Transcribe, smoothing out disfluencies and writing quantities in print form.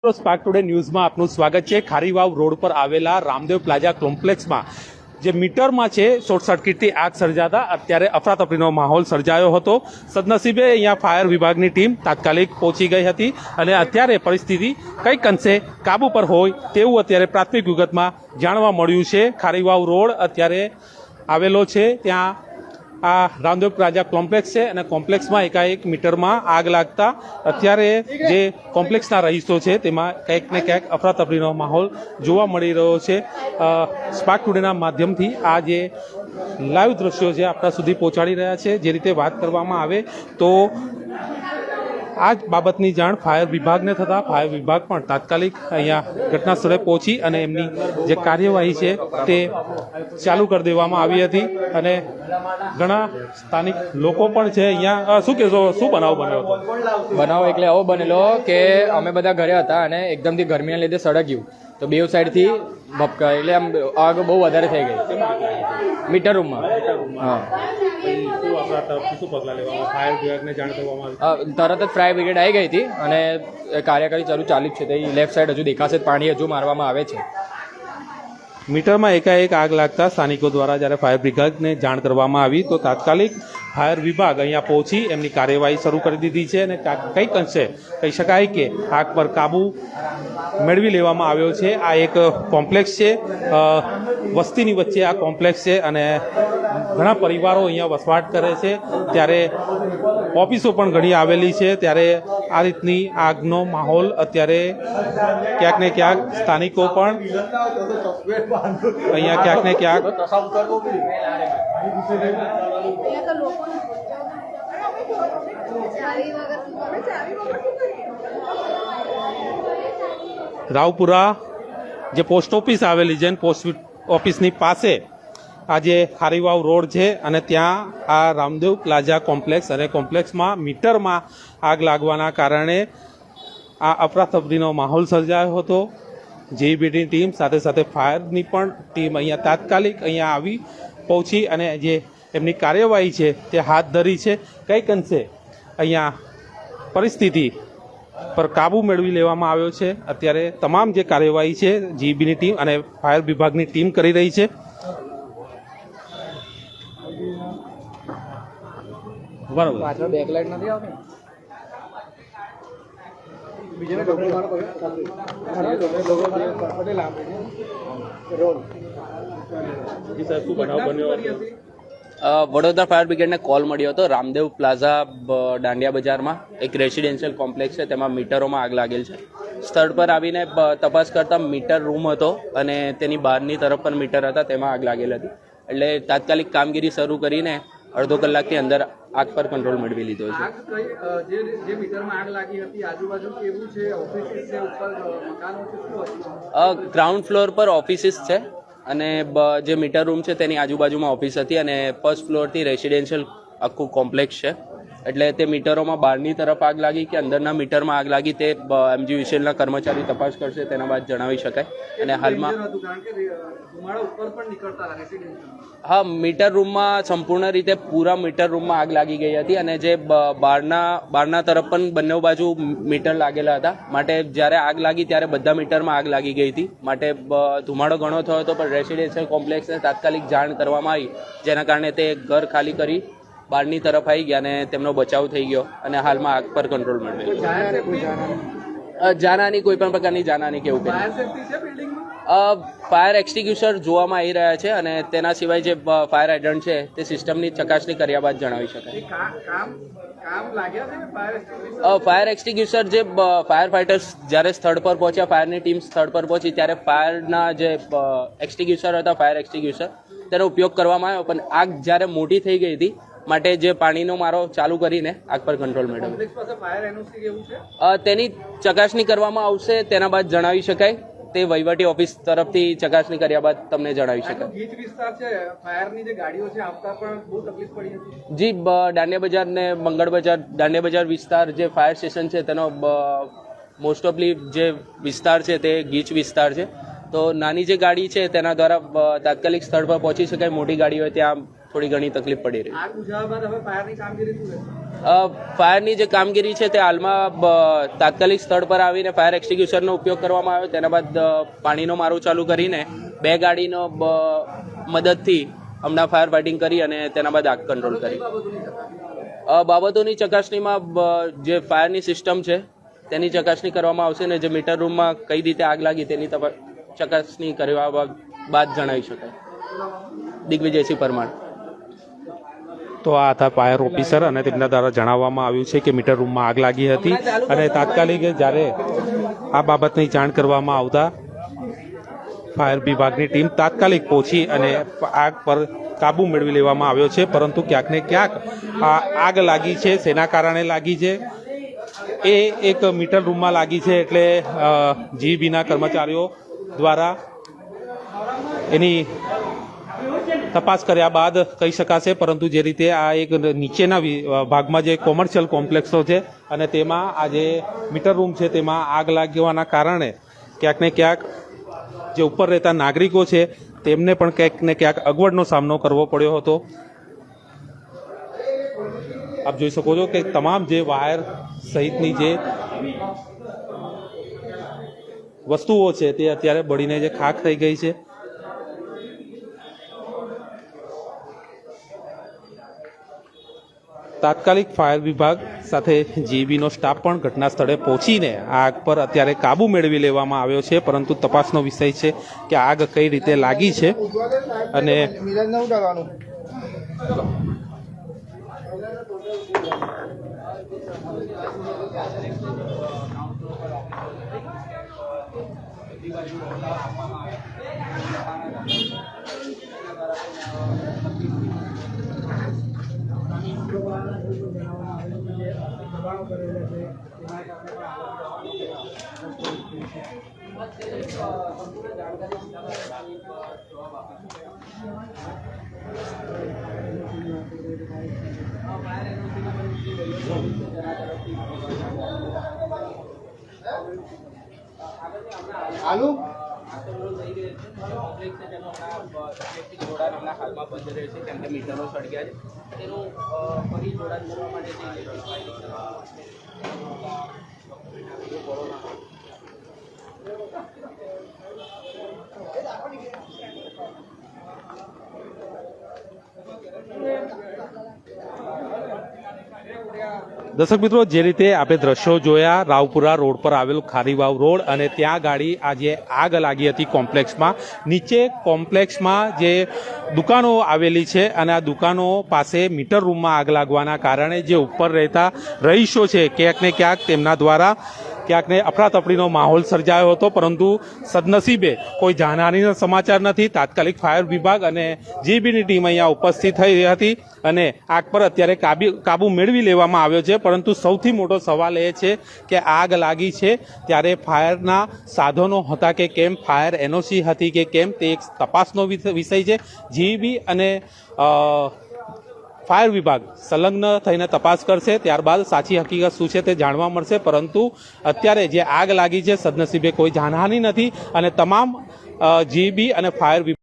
Spark today ન્યૂઝમાં આપનું સ્વાગત છે। ખારીવાવ રોડ પર આવેલા રામદેવ પ્લાઝા કોમ્પ્લેક્સમાં જે મીટરમાં છે શોર્ટ સર્કિટથી આગ સર્જાતા અત્યારે અફરાતફરીનો માહોલ સર્જાયો હતો। સદનસીબે અહીંયા ફાયર વિભાગની ટીમ તાત્કાલિક પહોંચી ગઈ હતી અને અત્યારે પરિસ્થિતિ કંઈક અંશે કાબુ પર હોય તેવું અત્યારે પ્રાથમિક વિગતમાં જાણવા મળ્યું છે। ખારીવાવ રોડ અત્યારે આવેલો છે, ત્યાં આ રામદેવ પ્લાઝા કોમ્પ્લેક્સ છે અને કોમ્પ્લેક્સમાં એકાએક મીટરમાં આગ લાગતા અત્યારે જે કોમ્પ્લેક્સના રહીશો છે તેમાં કંઈક ને ક્યાંક અફરાતફરીનો માહોલ જોવા મળી રહ્યો છે। સ્પાર્ક ટુડેના માધ્યમથી આ જે લાઈવ દ્રશ્યો છે આપણા સુધી પહોંચાડી રહ્યા છે। જે રીતે વાત કરવામાં આવે તો આ જ બાબતની જાણ ફાયર વિભાગને થતાં ફાયર વિભાગ પણ તાત્કાલિક અહીંયા ઘટના સ્થળે પહોંચી અને એમની જે કાર્યવાહી છે તે ચાલુ કરી દેવામાં આવી હતી અને ઘણા સ્થાનિક લોકો પણ છે અહીંયા। શું કહેશો, શું બનાવ બન્યો હતો? બનાવ એટલે એવો બનેલો કે અમે બધા ઘરે હતા અને એકદમથી ગરમીના લીધે સળગ્યું તો બે સાઈડથી ભપકા એટલે આમ આગ બહુ વધારે થઈ ગઈ મીટર રૂમમાં। હા, તરત જ ફાયર બ્રિગેડ આવી ગઈ હતી અને કાર્યવાહી ચાલુ જ છે। તો લેફ્ટ સાઈડ હજુ દેખાશે, પાણી હજુ મારવામાં આવે છે। મીટરમાં એકાએક આગ લાગતા સ્થાનિકો દ્વારા જ્યારે ફાયર બ્રિગેડને જાણ કરવામાં આવી તો તાત્કાલિક ફાયર વિભાગ અહીંયા પહોંચી એમની કાર્યવાહી શરૂ કરી દીધી છે અને કંઈક અંશે કહી શકાય કે આગ પર કાબુ મેળવી લેવામાં આવ્યો છે। આ એક કોમ્પ્લેક્સ છે, વસ્તીની વચ્ચે આ કોમ્પ્લેક્સ છે અને ઘણા પરિવારો અહીંયા વસવાટ કરે છે, ત્યારે ઓફિસો પણ ઘણી આવેલી છે, ત્યારે આ રીતની આગનો માહોલ અત્યારે ક્યાંક ને ક્યાંક સ્થાનિકો પણ અહીંયા ક્યાંક ને ક્યાંક રાવપુરા જે પોસ્ટ ઓફિસ આવેલી છે, પોસ્ટ ઓફિસની પાસે આજે ખારીવાવ રોડ છે અને ત્યાં આ રામદેવ પ્લાઝા કોમ્પ્લેક્સ અને કોમ્પ્લેક્સમાં મીટરમાં આગ લાગવાના કારણે આ અફરાતફરીનો માહોલ સર્જાયો હતો। જેઈબીની ટીમ સાથે સાથે ફાયરની પણ ટીમ અહીંયા તાત્કાલિક અહીંયા આવી પહોંચી અને જે એમની કાર્યવાહી છે તે હાથ ધરી છે। કંઈક અંશે અહીંયા પરિસ્થિતિ પર કાબુ મેળવી લેવામાં આવ્યો છે। અત્યારે તમામ જે કાર્યવાહી છે જેઈબીની ટીમ અને ફાયર વિભાગની ટીમ કરી રહી છે। બરાબર, પાછળ બેકલાઇટ નથી આવતી? વડોદરા ફાયર બ્રિગેડને કોલ મળ્યો હતો। રામદેવ પ્લાઝા દાંડિયા બજારમાં એક રેસિડેન્શિયલ કોમ્પ્લેક્સ છે, તેમાં મીટરોમાં આગ લાગેલ છે। સ્થળ પર આવીને તપાસ કરતા મીટર રૂમ હતો અને તેની બહારની તરફ પણ મીટર હતા, તેમાં આગ લાગેલ હતી। એટલે તાત્કાલિક કામગીરી શરૂ કરીને અડધો કલાકની અંદર આગ પર કંટ્રોલ મેળવી લીધો છે। ગ્રાઉન્ડ ફ્લોર પર ઓફિસીસ છે અને જે મીટર રૂમ છે તેની આજુબાજુમાં ઓફિસ હતી અને ફર્સ્ટ ફ્લોરથી રેસિડેન્શિયલ આખું કોમ્પ્લેક્સ છે। એટલે તે મીટરોમાં બહારની તરફ આગ લાગી કે અંદરના મીટરમાં આગ લાગી તે એમજીવીસીએલના કર્મચારી તપાસ કરશે, તેના બાદ જણાવી શકાય। અને હાલમાં હા, મીટર રૂમમાં સંપૂર્ણ રીતે પૂરા મીટર રૂમમાં આગ લાગી ગઈ હતી અને જે બહારના તરફ પણ બંને બાજુ મીટર લાગેલા હતા, માટે જ્યારે આગ લાગી ત્યારે બધા મીટરમાં આગ લાગી ગઈ હતી, માટે ધુમાડો ઘણો થયો હતો। પણ રેસિડેન્શિયલ કોમ્પ્લેક્સને તાત્કાલિક જાણ કરવામાં આવી, જેના કારણે તે ઘર ખાલી કરી બહારની તરફ આવી ગયા અને તેમનો બચાવ થઈ ગયો અને હાલમાં આગ પર કંટ્રોલ મેળવ્યો। જાનહાની કોઈ પણ પ્રકારની જાનહાની કેવું કે ફાયર એક્સટિંગ્યુશર જોવામાં આવી રહ્યા છે અને તેના સિવાય જે ફાયર હાઇડ્રન્ટ છે તે સિસ્ટમની ચકાસણી કર્યા બાદ જણાવી શકાય। ફાયર એક્સટિંગ્યુશર જે ફાયર ફાઇટર્સ જ્યારે સ્થળ પર પહોંચ્યા, ફાયરની ટીમ સ્થળ પર પહોંચી ત્યારે ફાયરના જે એક્સટિંગ્યુશર હતા, ફાયર એક્સટિંગ્યુશર, તેનો ઉપયોગ કરવામાં આવ્યો, પણ આગ જ્યારે મોટી થઈ ગઈ હતી માટે જે પાણીનો મારો ચાલુ કરીને આગ પર કંટ્રોલ મેળવ્યો। તેની ચકાસણી કરવામાં આવશે, તેના બાદ જણાવી શકાય। તે વહીવટી ઓફિસ તરફથી ચકાસણી કર્યા બાદ તમને જણાવી શકાય। જી, દાંડિયા બજાર ને મંગળ બજાર, દાંડિયા બજાર વિસ્તાર જે ફાયર સ્ટેશન છે તેનો મોસ્ટ ઓફલી જે વિસ્તાર છે તે ગીચ વિસ્તાર છે। તો નાની જે ગાડી છે તેના દ્વારા તાત્કાલિક સ્થળ પર પહોંચી શકાય, મોટી ગાડી હોય ત્યાં થોડી ઘણી તકલીફ પડી રહી. ફાયરની જે કામગીરી છે તે હાલમાં તાત્કાલિક સ્થળ પર આવીને ફાયર એક્સ્ટિંગ્યુશરનો ઉપયોગ કરવામાં આવ્યો. તેના બાદ પાણીનો મારો ચાલુ કરીને 2 ગાડીનો મદદથી હમણાં ફાયર ફાઇટિંગ કરી અને તેના બાદ આગ કંટ્રોલ કરી. બાબતોની ચકાસણીમાં જે ફાયરની સિસ્ટમ છે તેની ચકાસણી કરવામાં આવશે અને જે મીટર રૂમમાં કઈ રીતે આગ લાગી તેની ચકાસણી કરવા બાદ જણાવી શકાય. દિગ્વિજયસિંહ પરમાર. તો આ હતા ફાયર ઓફિસર અને તેમના દ્વારા જણાવવામાં આવ્યું છે કે મીટર રૂમમાં આગ લાગી હતી અને તાત્કાલિક જ્યારે આ બાબતની જાણ કરવામાં આવતા ફાયર વિભાગની ટીમ તાત્કાલિક પહોંચી અને આગ પર કાબુ મેળવી લેવામાં આવ્યો છે. પરંતુ ક્યાંક ને ક્યાંક આ આગ લાગી છે, શેના કારણે લાગી છે એ એક મીટર રૂમમાં લાગી છે એટલે જીબીના કર્મચારીઓ દ્વારા એની તપાસ કર્યા બાદ કહી શકાશે. પરંતુ જે રીતે આ એક નીચેના ભાગમાં જે કોમર્શિયલ કોમ્પ્લેક્સો છે અને તેમાં આ જે મીટર રૂમ છે તેમાં આગ લાગવાના કારણે ક્યાંક ને ક્યાંક જે ઉપર રહેતા નાગરિકો છે તેમને પણ ક્યાંક ને ક્યાંક અગવડનો સામનો કરવો પડ્યો હતો. આપ જોઈ શકો છો કે તમામ જે વાયર સહિતની જે વસ્તુઓ છે તે અત્યારે બળીને જે ખાખ થઈ ગઈ છે. તાત્કાલિક ફાયર વિભાગ સાથે જીબીનો સ્ટાફ પણ ઘટના સ્થળે પહોંચીને આગ પર અત્યારે કાબુ મેળવી લેવામાં આવ્યો છે. પરંતુ તપાસનો વિષય છે કે આગ કઈ રીતે લાગી છે અને હાલમાં બંધ રહે છે કેમ કે મીટરો સળગ્યા છે. તેનું ફરી જોડાણ કરવા માટે દર્શક મિત્રો, જે રીતે આપણે દ્રશ્યો જોયા રાવપુરા રોડ પર આવેલું ખારીવાવ રોડ અને ત્યાં ગાડી આજે આગ લાગી હતી કોમ્પ્લેક્સમાં. નીચે કોમ્પ્લેક્સમાં જે દુકાનો આવેલી છે અને આ દુકાનો પાસે મીટર રૂમમાં આગ લાગવાના કારણે જે ઉપર રહેતા રહીશો છે ક્યાંક ને ક્યાંક તેમના દ્વારા ક્યાંક ને અફરાતફરીનો માહોલ સર્જાયો હતો. પરંતુ સદનસીબે કોઈ જાનહાનિના સમાચાર નથી. તાત્કાલિક ફાયર વિભાગ અને જીબીની ટીમ અહીંયા ઉપસ્થિત થઈ હતી અને આગ પર અત્યારે કાબુ મેળવી લેવામાં આવ્યો છે. પરંતુ સૌથી મોટો સવાલ એ છે કે આગ લાગી છે ત્યારે ફાયરના સાધનો હતા કે કેમ, ફાયર એનઓસી હતી કે કેમ, તે એક તપાસનો વિષય છે. જીબી અને ફાયર વિભાગ સંલગ્ન થઈને તપાસ કરશે, ત્યારબાદ સાચી હકીકત શું છે તે જાણવા મળશે. પરંતુ અત્યારે જે આગ લાગી છે સદનસીબે કોઈ જાનહાનિ નથી અને તમામ જીબી અને ફાયર વિભાગ